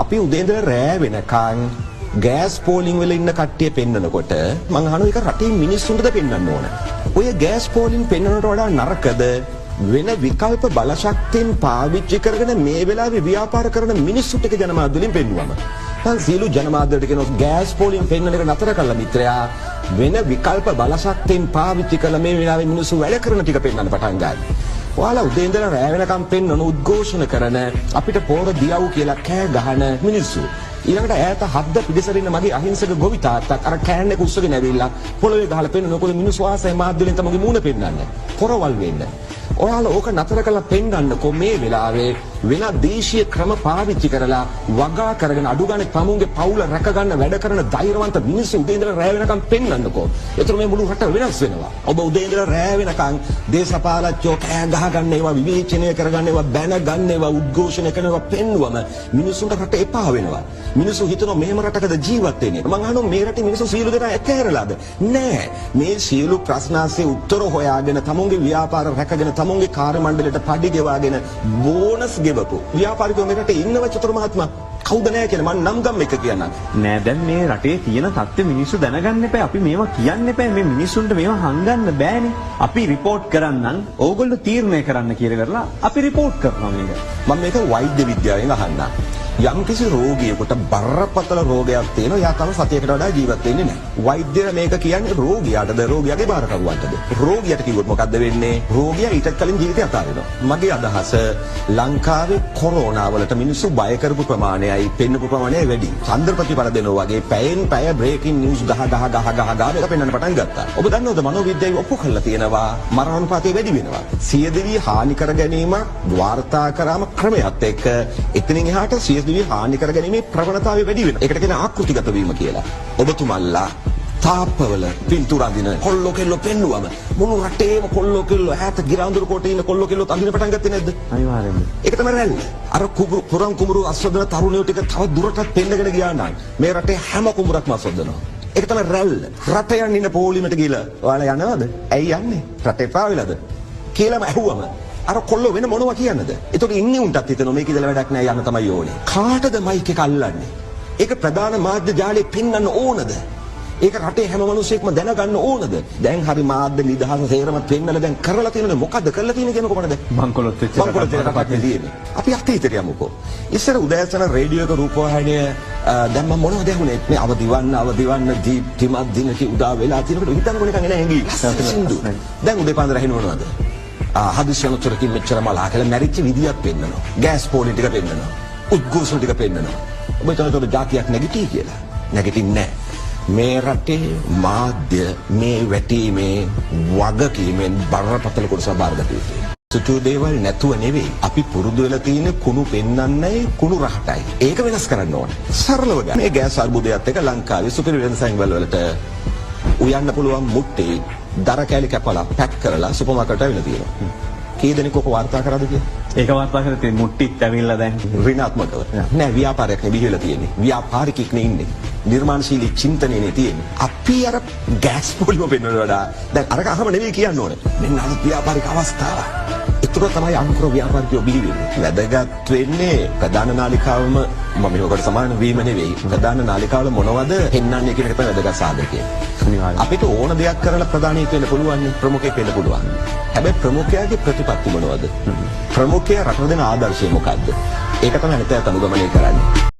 අපි උදේ ඉඳලා රෑ වෙනකන් ගෑස් පෝලිං වල ඉන්න කට්ටිය පෙන්නනකොට මං අහනවා ඒක රටේ මිනිස්සුන්ටද පෙන්වන්න ඕන. ඔය ගෑස් පෝලිං පෙන්වනට වඩා නරකද වෙන විකල්ප බලශක්තියෙන් පාවිච්චි කරගෙන මේ වෙලාවේ ව්‍යාපාර කරන මිනිස්සු ටික ජනමාධ්‍යවලින් පෙන්වුවම. මං සියලු ජනමාධ්‍යවලට කියනවා ගෑස් පෝලිං පෙන්වන එක නතර කළා මිත්‍රයා. වෙන විකල්ප බලශක්තියෙන් පාවිච්චි කළ මේ වෙලාවේ මිනිස්සු වැඩ කරන ටික පෙන්වන්න පටන් ගන්නවා. ඔයාලා උදේ ඉඳලා රෑ වෙනකම් පෙන්වන උද්ඝෝෂණ කරන අපිට පොර දියව් කියලා කෑ ගහන මිනිස්සු ඊළඟට ඈත හද්ද පිටිසරින්න මගේ අහිංසක ගොවි තාත්තක් අර කෑන් එක උස්සගෙන ඇවිල්ලා පොළවේ ගහලා පෙන්නනකොට මිනිස්සු ආසයි මාධ්‍යවලින් තමයි මූණ පෙන්නන්නේ පොරවල් වෙන්න. ඔයාලා ඕක නතර කරලා පෙන්නන්නකෝ මේ වෙලාවේ වෙන දේශීය ක්‍රම පාවිච්චි කරලා වගා කරගෙන අඩු ගන්න තමුන්ගේ පවුල රැක ගන්න වැඩ කරන ධෛර්යවන්ත මිනිස්සු උදේ ඉඳලා රෑ වෙනකම් පෙන්නන්නකෝ. ඒතර මේ මුළු රට වෙනස් වෙනවා. ඔබ උදේ ඉඳලා රෑ වෙනකම් දේශපාලච්චෝ කෑ ගහ ගන්න ඒවා විවේචනය කරගන්න ඒවා බැන ගන්න ඒවා උද්ඝෝෂණය කරනවා පෙන්වුවම මිනිස්සුන්ට රට එපා වෙනවා. මිනිස්සු හිතනවා මෙහෙම රටකද ජීවත් වෙන්නේ. මං අහනවා මේ රටේ මිනිස්සු සියලු දෙනා එකහැරලාද? නෑ. මේ සියලු ප්‍රශ්න ආසේ උත්තර හොයාගෙන තමුන්ගේ ව්‍යාපාර රැකගෙන තමුන්ගේ කාර්ය මණ්ඩලයට පඩි ගෙවාගෙන බෝනස් ගෙවපු ව්‍යාපාරිකයෝ මේ රටේ ඉන්නව චතුර මහත්මයා කවුද නැහැ කියලා මම නම් ගම් එක කියන්නම්. නෑ දැන් මේ රටේ තියෙන තත්ත්වෙ මිනිස්සු දැනගන්න එපා. අපි මේවා කියන්න එපා. මේ මිනිස්සුන්ට මේවා හංගන්න බෑනේ. අපි රිපෝට් කරන්නම් ඕගොල්ලෝ තීරණය කරන්න කියලා කරලා අපි රිපෝට් කරනවා මේක. මම මේක වෛද්‍ය විද්‍යාවෙන් අහන්නම්. යම් කිසි රෝගියෙකුට බරපතල රෝගයක් තියෙනවා යා තම සතියකට වඩා ජීවත් වෙන්නේ නැහැ. වෛද්‍යයා මේක කියන්නේ රෝගියාටද රෝගියාගේ බාරකරුවන්ටද? රෝගියාට කිව්වොත් මොකද්ද වෙන්නේ? රෝගියා ඊට කලින් ජීවිතය අතාරිනවා. මගේ අදහස ලංකාවේ කොරෝනා වලට මිනිස්සු බය කරපු ප්‍රමාණයයි පෙන්නපු ප්‍රමාණයයි වැඩි. චන්ද්‍ර ප්‍රතිඵල දෙනවා වගේ පැයෙන් පැය බ්‍රේකින් නිවුස් ගහ මේක පෙන්වන්න පටන් ගත්තා. ඔබ දන්නවද මනෝවිද්‍යාවේ ඔප්පු කරලා තියෙනවා මරණානුපාතය වැඩි වෙනවා. සියදිවි හානි කර ගැනීම වාර්තා කරාම ක්‍රමයක් එක්ක එතනින් එහාට දිවි හානි කර ගැනීමේ ප්‍රවණතාවය වැඩි වෙනවා. ඒකට කියන ආකෘතිගත වීම කියලා. ඔබතුමල්ලා තාප්පවල පින්තූර අඳින කොල්ලෝ කෙල්ලෝ පෙන්නුවම මුළු රටේම කොල්ලෝ කෙල්ලෝ ඈත ගිරාඳුරු කොටේ ඉන්න කොල්ලෝ කෙල්ලෝ අඳින පටන් ගත්තේ නැද්ද? අනිවාර්යෙන්ම. ඒක තමයි රැල්ල. අර පුරන් කුඹුරු අස්වදන තරුණයෝ ටික තව දුරටත් පෙන්නගෙන ගියා නම් මේ රටේ හැම කුඹුරක්ම අස්වදනවා. ඒක තමයි රැල්ල. රට යන්න ඉන්න පොලිමට ගිහලා ඔයාලා යනවද? ඇයි යන්නේ? රටේ පාවිලාද? කියලාම ඇහුවම අර කොල්ල වෙන මොනවා කියන්නද? ඒතකොට ඉන්නේ උන්ටත් හිතනවා මේක ඉඳලා වැඩක් නෑ යන්න තමයි ඕනේ. කාටද මයික් එක අල්ලන්නේ? ඒක ප්‍රධාන මාධ්‍ය ජාලේ පෙන්වන්න ඕනද? ඒක රටේ හැම මිනිස්සෙක්ම දැනගන්න ඕනද? දැන් හරි මාධ්‍ය නිදහස සේරම පෙන්වලා දැන් කරලා තියෙනද මොකද්ද කරලා තියෙන්නේ කියන කොහොමද? බංකොලොත් වෙච්ච රටක් තියෙන්නේ. අපි අතීතයට යමුකෝ. ඉස්සර උදෑසන රේඩියෝ එක රූපවාහිනිය දැන් මම මොනවද ඇහුනේ? මේ අවදිවන්න දීප්තිමත් දිනක උදා වෙලා තියෙනකොට හිතන්නකො නිකන් එන හැංගි. දැන් උදේ පාන්දර ඇහෙන්න මොනවද? හදිසියන තුරකින් මෙච්චර මලා කියලා මැරිච්ච විදියක් පෙන්නනවා. ගෑස් පෝලිං ටික පෙන්නනවා. උද්ඝෝෂණ ටික පෙන්නනවා. ඔබ හිතනකොට ජාතියක් නැගිටී කියලා. නැගිටින්නේ නැහැ. මේ රටේ මාධ්‍ය මේ වැටීමේ වගකීමෙන් බරපතල කොටස බාරගත යුතුයි. සුටු දේවල් නැතුව නෙවෙයි. අපි පුරුදු වෙලා තියෙන කුණු පෙන්වන්නයි කුණු රහටයි. ඒක වෙනස් කරන්න ඕනේ. සරලව ගන්න. මේ ගෑස් අර්බුදයත් එක්ක ලංකාවේ සුපිරි වෙනසක් වලට උයන්න පුළුවන් මුට්ටේ දර කැලි කැපලා පැක් කරලා සුපර් මාකට් එකට ඇවිල්ලා තියෙනවා. කී දෙනෙක් ඔක වාර්තා කරාද කියලා? ඒක වාර්තා කරලා තියෙන මුට්ටිත් ඇවිල්ලා දැන් ඍණාත්මකව. නෑ ව්‍යාපාරයක් නෙවෙයි බිහිවෙලා තියෙන්නේ. ව්‍යාපාරිකෙක් නේ ඉන්නේ. නිර්මාණශීලී චින්තනයනේ තියෙන්නේ. අපි අර ගෑස් පොලිම පෙන්වන්න වඩා දැන් අරක අහම නෙවෙයි කියන්න ඕනේ. මෙන්න අලුත් ව්‍යාපාරික අවස්ථාව. ඒතර තමයි අංකුර ව්‍යාපාරිකයෝ බිහි වෙන්නේ. වැදගත් වෙන්නේ ප්‍රධාන නාලිකාවම මම මේකට සමාන වීම නෙවෙයි. ප්‍රධාන නාලිකාවල මොනවද පෙන්වන්නේ කියන එක තමයි වැදගත් සාධකය. අපිට ඕන දෙයක් කරලා ප්‍රධානීත් වෙන්න පුළුවන්, ප්‍රමුඛයෙක් වෙන්න පුළුවන්. හැබැයි ප්‍රමුඛයාගේ ප්‍රතිපත්ති මොනවද? ප්‍රමුඛයා රට දෙන ආදර්ශය මොකද්ද? ඒක තමයි අනිත් අය අනුගමනය කරන්නේ.